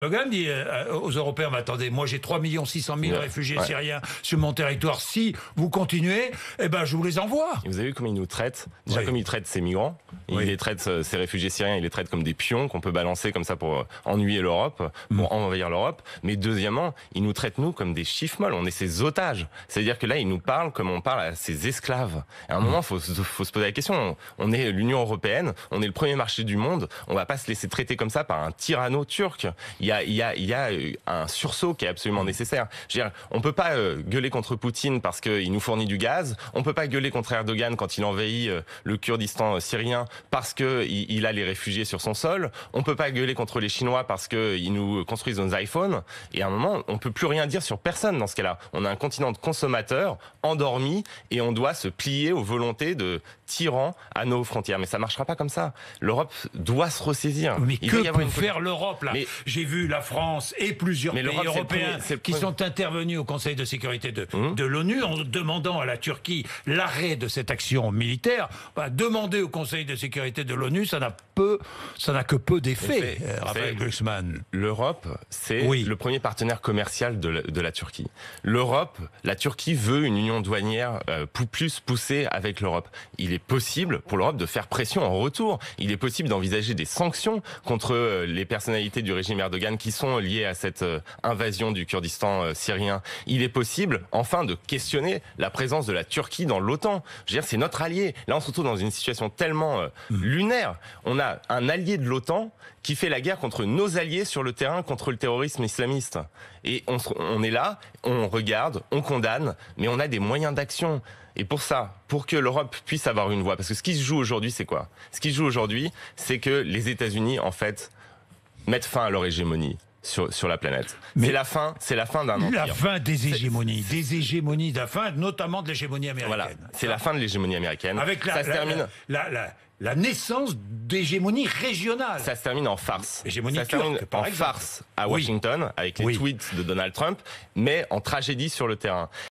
Erdogan dit aux Européens, mais attendez, moi j'ai 3 600 000 réfugiés syriens sur mon territoire. Si vous continuez, eh ben je vous les envoie. Et vous avez vu comment il nous traite? Déjà, comme il traite ces migrants, il les traite, ces réfugiés syriens, il les traite comme des pions qu'on peut balancer comme ça pour ennuyer l'Europe, pour envahir l'Europe. Mais deuxièmement, il nous traite nous comme des chiffres molles. On est ses otages. C'est-à-dire que là, il nous parle comme on parle à ses esclaves. À un moment, faut se poser la question. On est l'Union européenne, on est le premier marché du monde. On va pas se laisser traiter comme ça par un tyranno turc. Il y a un sursaut qui est absolument nécessaire. Je veux dire, on peut pas gueuler contre Poutine parce qu'il nous fournit du gaz. On peut pas gueuler contre Erdogan quand il envahit le Kurdistan syrien parce que il a les réfugiés sur son sol. On peut pas gueuler contre les Chinois parce que ils nous construisent nos iPhones. Et à un moment, on peut plus rien dire sur personne dans ce cas-là. On a un continent de consommateurs endormi et on doit se plier aux volontés de tyrans à nos frontières. Mais ça marchera pas comme ça. L'Europe doit se ressaisir. Mais que peut faire l'Europe là? J'ai vu la France et plusieurs pays européens qui sont intervenus au Conseil de sécurité de l'ONU en demandant à la Turquie l'arrêt de cette action militaire. Demander au Conseil de sécurité de l'ONU, ça n'a que peu d'effet, Raphaël Glucksmann. L'Europe, c'est le premier partenaire commercial de la Turquie. La Turquie veut une union douanière plus poussée avec l'Europe. Il est possible pour l'Europe de faire pression en retour. Il est possible d'envisager des sanctions contre les personnalités du régime Erdogan qui sont liées à cette invasion du Kurdistan syrien. Il est possible, enfin, de questionner la présence de la Turquie dans l'OTAN. Je veux dire, c'est notre allié. Là, on se retrouve dans une situation tellement lunaire. On a un allié de l'OTAN qui fait la guerre contre nos alliés sur le terrain contre le terrorisme islamiste. Et on est là, on regarde, on condamne, mais on a des moyens d'action. Et pour ça, pour que l'Europe puisse avoir une voix, parce que ce qui se joue aujourd'hui, c'est quoi? Ce qui se joue aujourd'hui, c'est que les États-Unis, en fait, mettent fin à leur hégémonie sur la planète. C'est la fin d'un empire. La fin des hégémonies, notamment de l'hégémonie américaine. Voilà, c'est la fin de l'hégémonie américaine. Avec la naissance d'hégémonie régionale. Ça se termine en farce. Hégémonie turque, par exemple. Farce à Washington, avec les tweets de Donald Trump, mais en tragédie sur le terrain.